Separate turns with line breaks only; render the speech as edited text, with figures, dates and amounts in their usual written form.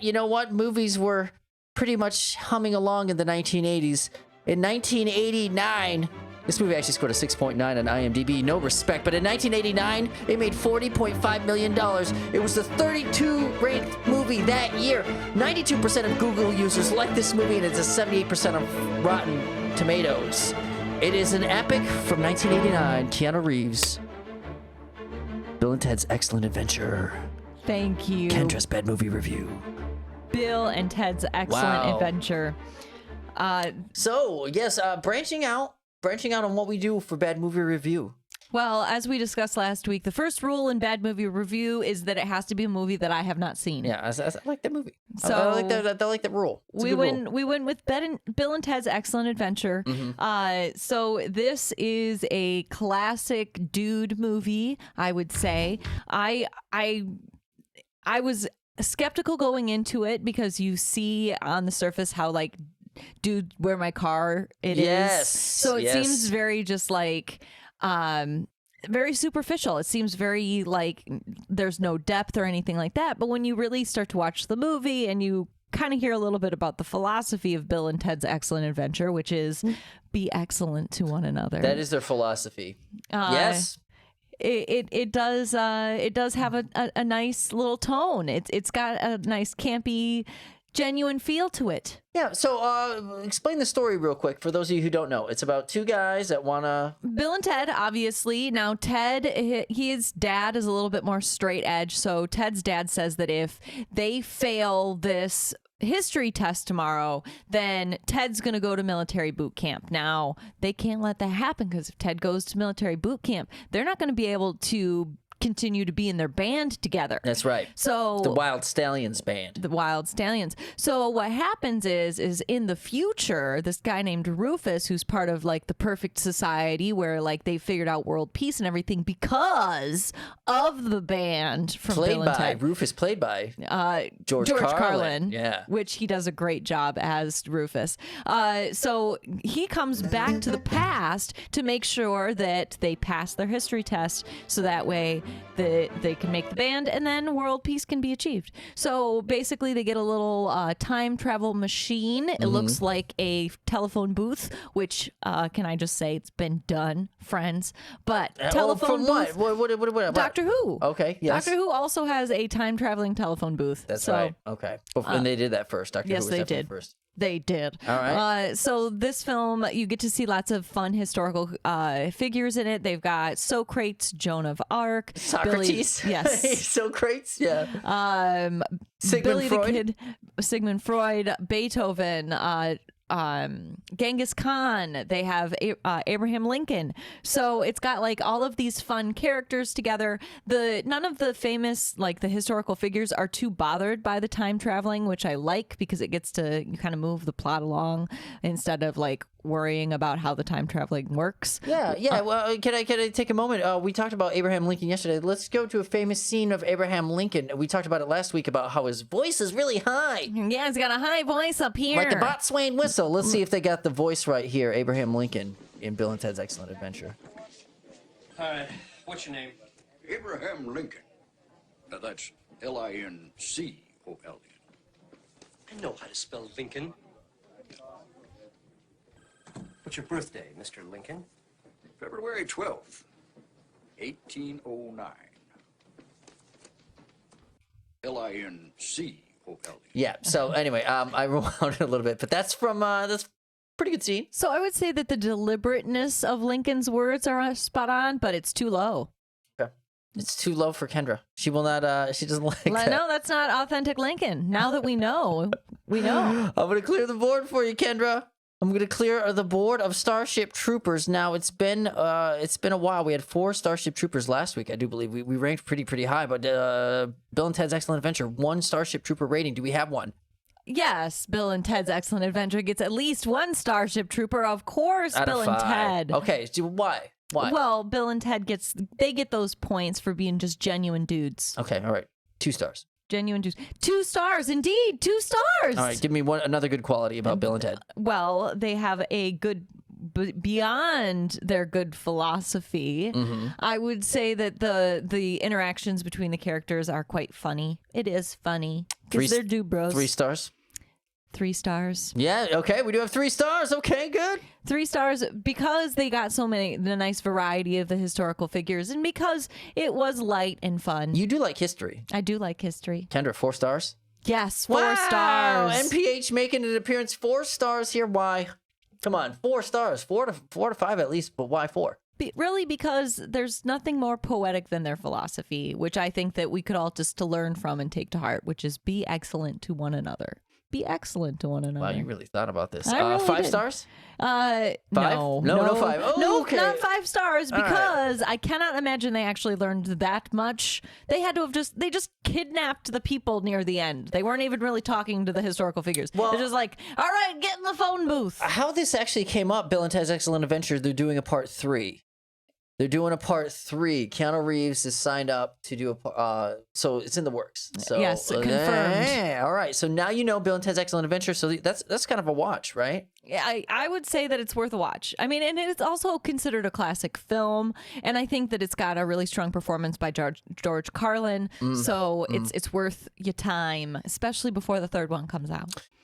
you know what? Movies were pretty much humming along in the 1980s. In 1989, this movie actually scored a 6.9 on IMDb. No respect. But in 1989, it made $40.5 million. It was the 32nd ranked movie that year. 92% of Google users like this movie, and it's a 78% on Rotten Tomatoes. It is an epic from 1989. Keanu Reeves. Bill and Ted's Excellent Adventure.
Thank you.
Kendra's Bad Movie Review.
Bill and Ted's Excellent Adventure.
So, yes, branching out on what we do for Bad Movie Review.
Well, as we discussed last week, the first rule in Bad Movie Review is that it has to be a movie that I have not seen.
Yeah, I like that movie.
So
I like that rule.
We went with Bill and Ted's Excellent Adventure.
Mm-hmm.
So this is a classic dude movie, I would say. I was skeptical going into it because you see on the surface how like, dude, where my car it is. So it seems very just like very superficial. It seems very like there's no depth or anything like that. But when you really start to watch the movie and you kind of hear a little bit about the philosophy of Bill and Ted's Excellent Adventure, which is be excellent to one another.
That is their philosophy. Yes.
It does have a nice little tone. It's got a nice campy, genuine feel to it.
Yeah, so explain the story real quick for those of you who don't know. It's about two guys that want to...
Bill and Ted, obviously. Now, Ted, his dad is a little bit more straight edge, so Ted's dad says that if they fail this history test tomorrow, then Ted's going to go to military boot camp. Now, they can't let that happen because if Ted goes to military boot camp, they're not going to be able to continue to be in their band together.
That's right.
So
the Wild Stallions band.
The Wild Stallions. So what happens is in the future, this guy named Rufus, who's part of like the perfect society where like they figured out world peace and everything because of the band from Bill and Ted.
Rufus played by George Carlin. Yeah.
Which he does a great job as Rufus. So he comes back to the past to make sure that they pass their history test so that way they can make the band and then world peace can be achieved. So basically they get a little time travel machine. It looks like a telephone booth, which can I just say it's been done, friends. But telephone booth.
What?
Doctor Who.
Okay, yes.
Doctor Who also has a time traveling telephone booth.
That's right. Okay. And they did that first. Doctor Who was definitely first.
They did.
All right.
So this film, you get to see lots of fun historical figures in it. They've got Socrates, Joan of Arc,
Socrates.
Yes.
Socrates. Yeah.
Billy the Kid, Sigmund Freud, Beethoven, Genghis Khan. They have Abraham Lincoln. So it's got like all of these fun characters together. None of the famous like the historical figures are too bothered by the time traveling, which I like because it gets to kind of move the plot along instead of like worrying about how the time traveling works.
Yeah. Well, can I take a moment? We talked about Abraham Lincoln yesterday. Let's go to a famous scene of Abraham Lincoln. We talked about it last week about how his voice is really high.
Yeah, he's got a high voice up here.
Like the boatswain whistle. Let's see if they got the voice right here. Abraham Lincoln in Bill and Ted's Excellent Adventure.
Hi, what's your name?
Abraham Lincoln. Now that's Lincoln.
I know how to spell Lincoln. What's your birthday, Mr. Lincoln?
February 12th, 1809. Lincoln.
Yeah. So anyway, I rewound it a little bit, but that's from that's a pretty good scene.
So I would say that the deliberateness of Lincoln's words are spot on, but it's too low.
Okay. It's too low for Kendra. She will not. She doesn't like that.
No, that's not authentic Lincoln. Now that we know, we know.
I'm gonna clear the board for you, Kendra. I'm going to clear the board of Starship Troopers. Now, it's been a while. We had 4 Starship Troopers last week, I do believe. We ranked pretty high, but Bill and Ted's Excellent Adventure, 1 Starship Trooper rating. Do we have one?
Yes, Bill and Ted's Excellent Adventure gets at least 1 Starship Trooper. Of course,
Out
Bill
of 5.
and Ted.
Okay, so why?
Well, Bill and Ted get those points for being just genuine dudes.
Okay, all right. 2 stars.
Genuine dudes. 2 stars, indeed. 2 stars.
All right, give me another good quality about Bill and Ted.
Well, they have a good, beyond their good philosophy. I would say that the interactions between the characters are quite funny. It is funny. Because they're dude bros.
3 stars.
3 stars.
Yeah, okay, we do have 3 stars. Okay, good.
3 stars because they got the nice variety of the historical figures, and because it was light and fun.
You do like history.
I do like history.
Kendra, 4 stars?
Yes, 4
Wow,
stars.
MPH making an appearance. 4 stars here. Why? Come on, 4 stars. 4 to 5 at least, but why 4?
Really, because there's nothing more poetic than their philosophy, which I think that we could all just to learn from and take to heart, which is be excellent to one another. Be excellent to one another.
Wow, you really thought about this.
I really
5
did.
stars?
5?
No, 5. Oh,
no,
okay.
not 5 stars,
All right.
because I cannot imagine they actually learned that much. They had to have they just kidnapped the people near the end. They weren't even really talking to the historical figures.
Well,
They're just like, all right, get in the phone booth.
How this actually came up, Bill and Ted's Excellent Adventure, they're doing a part 3. They're doing a part 3. Keanu Reeves is signed up to do so it's in the works. So
Yes, confirmed.
Yeah, all right. So now you know Bill and Ted's Excellent Adventure. So that's kind of a watch, right?
Yeah, I would say that it's worth a watch. I mean, and it's also considered a classic film, and I think that it's got a really strong performance by George Carlin. So it's worth your time, especially before the third one comes out.